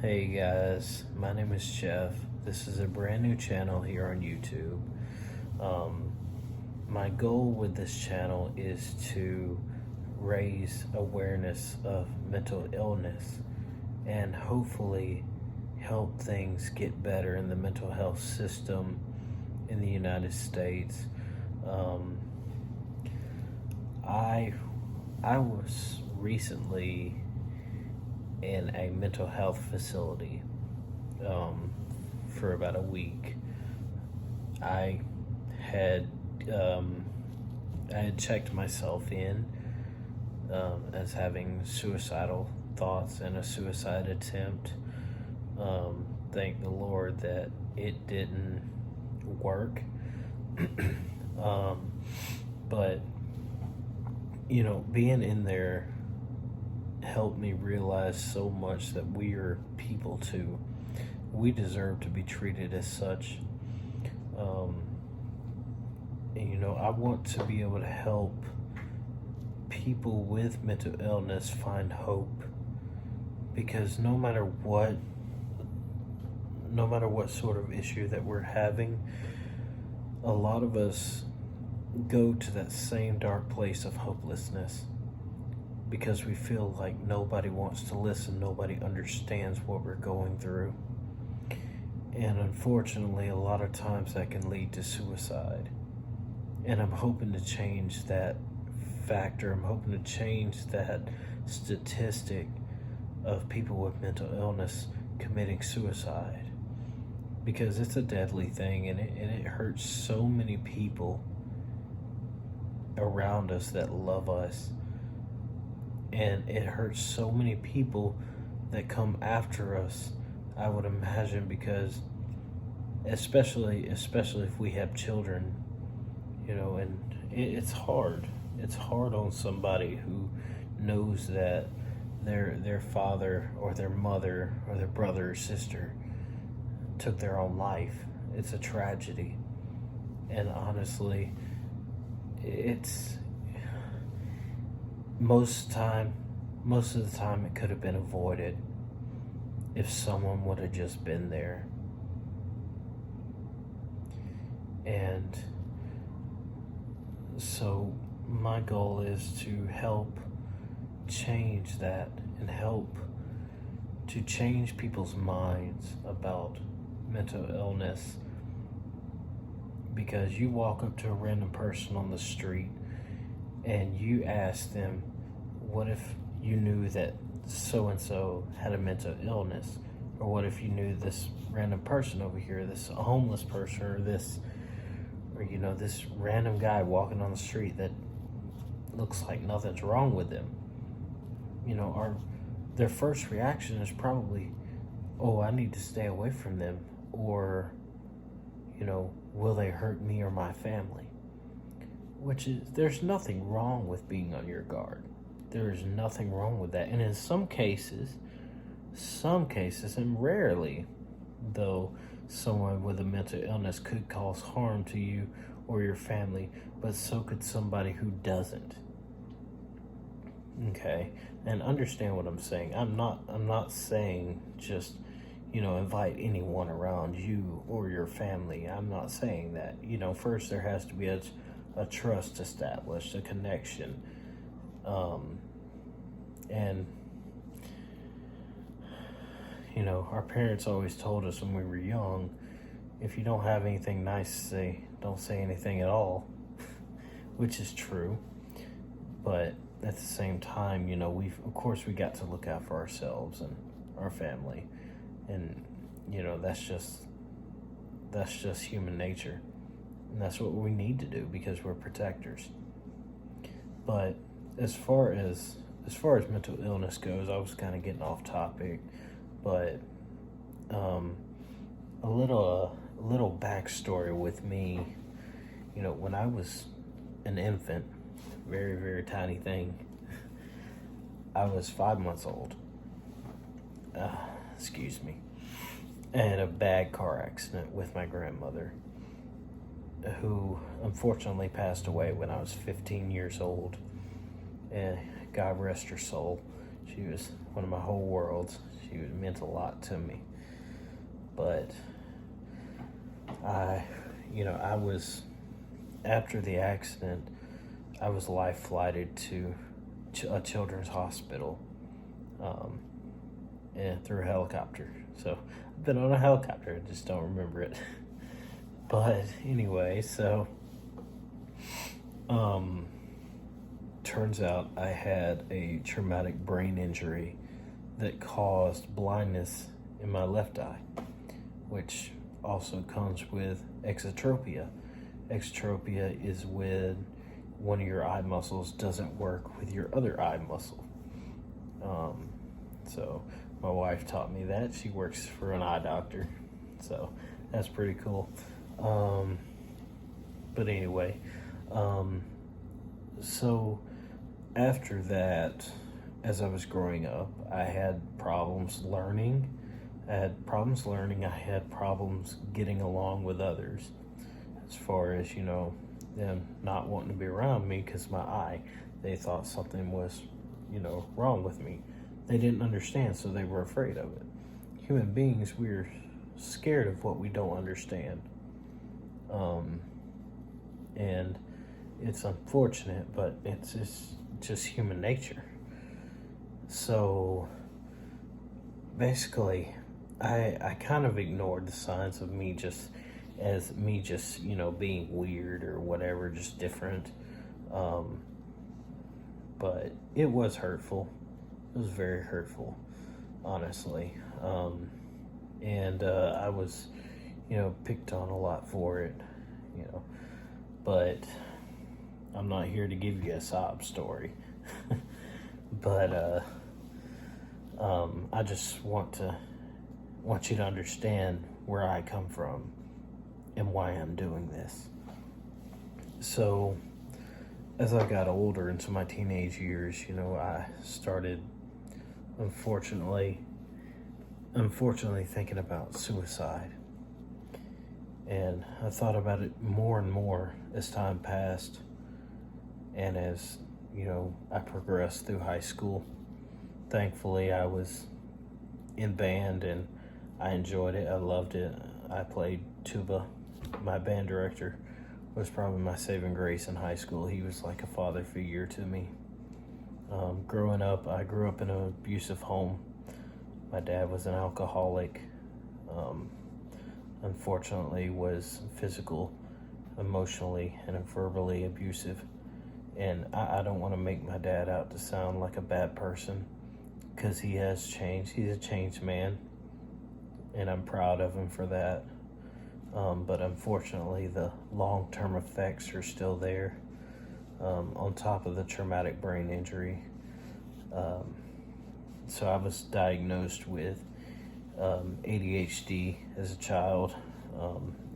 Hey guys, my name is Jeff. This is a brand new channel here on YouTube. Um, my goal with this channel is to raise awareness of mental illness and hopefully help things get better in the mental health system in the United States. Um, I I was recently in a mental health facility um, for about a week. I had um, I had checked myself in as having suicidal thoughts and a suicide attempt. Thank the Lord that it didn't work. um, but being in there helped me realize so much that we are people too. We deserve to be treated as such. Um, I want to be able to help people with mental illness find hope because no matter what sort of issue that we're having, a lot of us go to that same dark place of hopelessness because we feel like nobody wants to listen, nobody understands what we're going through. And unfortunately, a lot of times that can lead to suicide. And I'm hoping to change that factor. I'm hoping to change that statistic of people with mental illness committing suicide because it's a deadly thing and it hurts so many people around us that love us, and it hurts so many people that come after us, I would imagine, because especially if we have children, and it's hard. It's hard on somebody who knows that their father or their mother or their brother or sister took their own life. It's a tragedy. And honestly, it's most of the time it could have been avoided if someone would have just been there. And so my goal is to help change that and help to change people's minds about mental illness, because you walk up to a random person on the street and you ask them, what if you knew that so and so had a mental illness? Or what if you knew this random person over here, this homeless person, or this random guy walking on the street that looks like nothing's wrong with them? Their first reaction is probably, oh, I need to stay away from them, or will they hurt me or my family? Which is, there's nothing wrong with being on your guard. There is nothing wrong with that. And in some cases, and rarely, though, someone with a mental illness could cause harm to you or your family, but so could somebody who doesn't. Okay? And understand what I'm saying. I'm not saying just, invite anyone around you or your family. I'm not saying that. First there has to be a trust established, a connection. And our parents always told us when we were young, if you don't have anything nice to say, don't say anything at all, which is true. But at the same time, we got to look out for ourselves and our family, and that's just human nature, and that's what we need to do because we're protectors. But as far as mental illness goes, I was kind of getting off topic, but a little backstory with me. When I was an infant, very, very tiny thing, I was 5 months old. Excuse me. I had a bad car accident with my grandmother, who unfortunately passed away when I was 15 years old. And God rest her soul. She was one of my whole worlds. It meant a lot to me. But I was, after the accident, I was life flighted to a children's hospital, and through a helicopter. So I've been on a helicopter, I just don't remember it. But anyway, so turns out I had a traumatic brain injury that caused blindness in my left eye, which also comes with exotropia. Exotropia is when one of your eye muscles doesn't work with your other eye muscle. So my wife taught me that. She works for an eye doctor, so that's pretty cool. But anyway, so after that, as I was growing up, I had problems learning. I had problems getting along with others, as far as, them not wanting to be around me because my eye. They thought something was, wrong with me. They didn't understand, so they were afraid of it. Human beings, we're scared of what we don't understand. And it's unfortunate, but it's just human nature. So basically, I kind of ignored the signs of me just being weird or whatever, just different. But it was hurtful. It was very hurtful, honestly. And I was, picked on a lot for it, but I'm not here to give you a sob story. But I just want you to understand where I come from and why I'm doing this. So as I got older into my teenage years, I started unfortunately thinking about suicide. And I thought about it more and more as time passed, and as I progressed through high school. Thankfully, I was in band and I enjoyed it. I loved it. I played tuba. My band director was probably my saving grace in high school. He was like a father figure to me. Growing up, I grew up in an abusive home. My dad was an alcoholic. Unfortunately, was physical, emotionally, and verbally abusive. And I don't want to make my dad out to sound like a bad person, because he has changed. He's a changed man, and I'm proud of him for that. But unfortunately, the long-term effects are still there, on top of the traumatic brain injury. So I was diagnosed with ADHD as a child,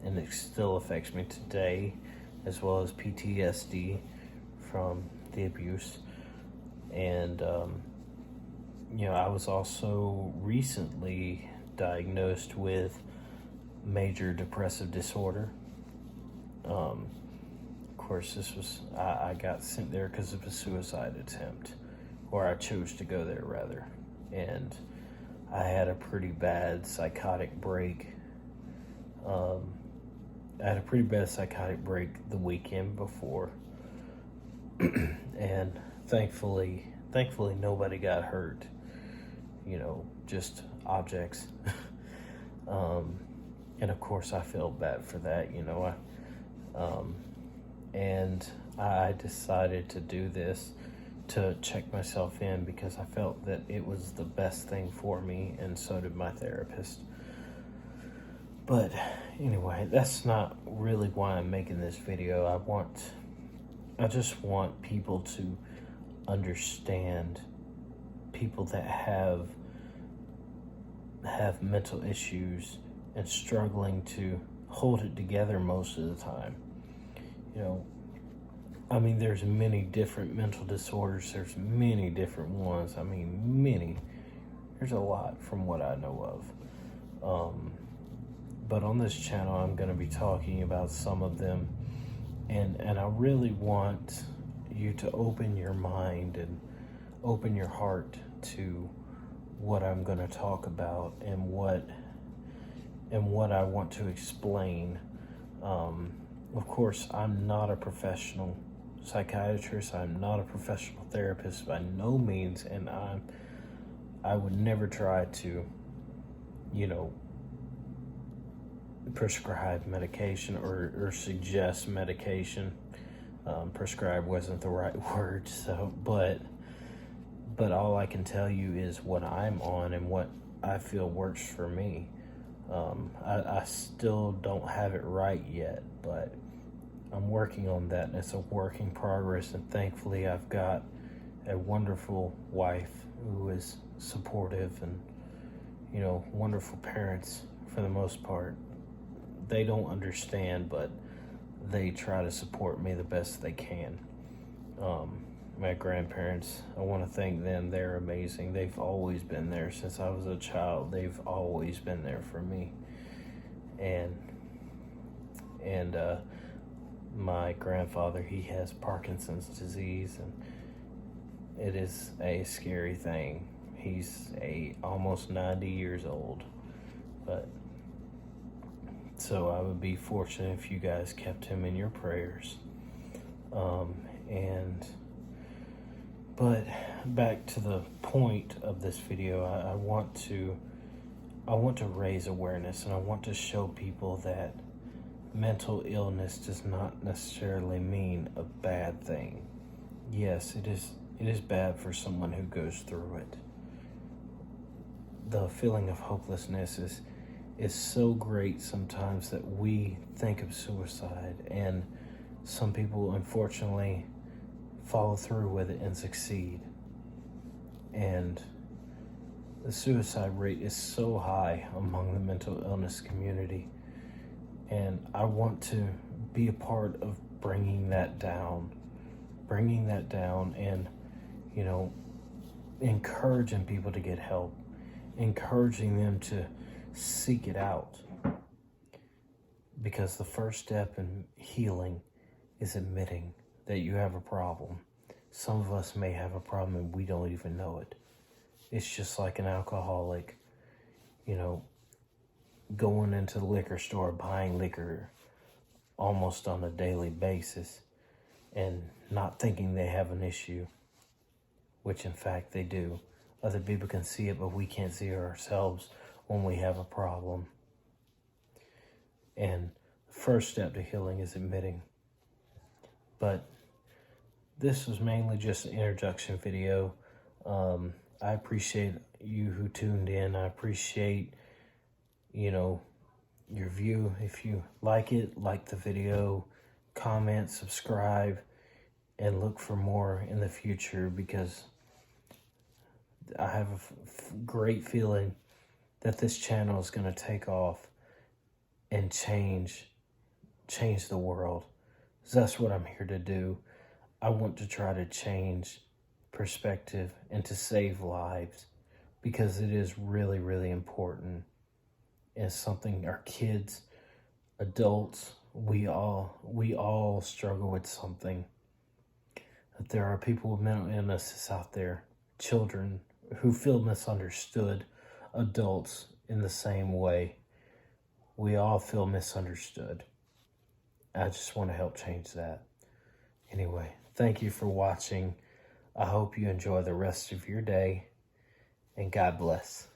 and it still affects me today, as well as PTSD from the abuse. And I was also recently diagnosed with major depressive disorder. Of course, I got sent there because of a suicide attempt, or I chose to go there rather. And I had a pretty bad psychotic break. I had a pretty bad psychotic break the weekend before. And thankfully nobody got hurt. Just objects. And of course I felt bad for that, and I decided to do this to check myself in, because I felt that it was the best thing for me, and so did my therapist. But anyway, that's not really why I'm making this video. I just want people to understand, people that have mental issues and struggling to hold it together most of the time. There's many different mental disorders. There's many different ones. Many. There's a lot from what I know of. But on this channel, I'm going to be talking about some of them. And I really want you to open your mind and open your heart to what I'm going to talk about and what I want to explain. Of course, I'm not a professional psychiatrist. I'm not a professional therapist by no means, and I would never try to, prescribe medication or suggest medication. Prescribe wasn't the right word, but all I can tell you is what I'm on and what I feel works for me. I still don't have it right yet, but I'm working on that, and it's a work in progress, and thankfully I've got a wonderful wife who is supportive and, wonderful parents for the most part. They don't understand, but they try to support me the best they can. My grandparents, I want to thank them. They're amazing. They've always been there since I was a child. They've always been there for me. And my grandfather, he has Parkinson's disease, and it is a scary thing. He's almost 90 years old, but so I would be fortunate if you guys kept him in your prayers. But back to the point of this video, I want to raise awareness, and I want to show people that mental illness does not necessarily mean a bad thing. Yes, it is bad for someone who goes through it. The feeling of hopelessness is so great sometimes that we think of suicide, and some people unfortunately follow through with it and succeed. And the suicide rate is so high among the mental illness community, and I want to be a part of bringing that down and, encouraging people to get help, encouraging them to seek it out. Because the first step in healing is admitting that you have a problem. Some of us may have a problem and we don't even know it. It's just like an alcoholic, going into the liquor store, buying liquor almost on a daily basis and not thinking they have an issue, which in fact they do. Other people can see it, but we can't see it ourselves when we have a problem. And the first step to healing is admitting. But this was mainly just an introduction video. I appreciate you who tuned in. I appreciate, your view. If you like it, like the video, comment, subscribe, and look for more in the future, because I have a great feeling that this channel is going to take off and change the world. So that's what I'm here to do. I want to try to change perspective and to save lives, because it is really, really important. It's something our kids, adults, we all struggle with something. That there are people with mental illnesses out there, children who feel misunderstood, adults in the same way. We all feel misunderstood. I just want to help change that. Anyway, thank you for watching. I hope you enjoy the rest of your day, and God bless.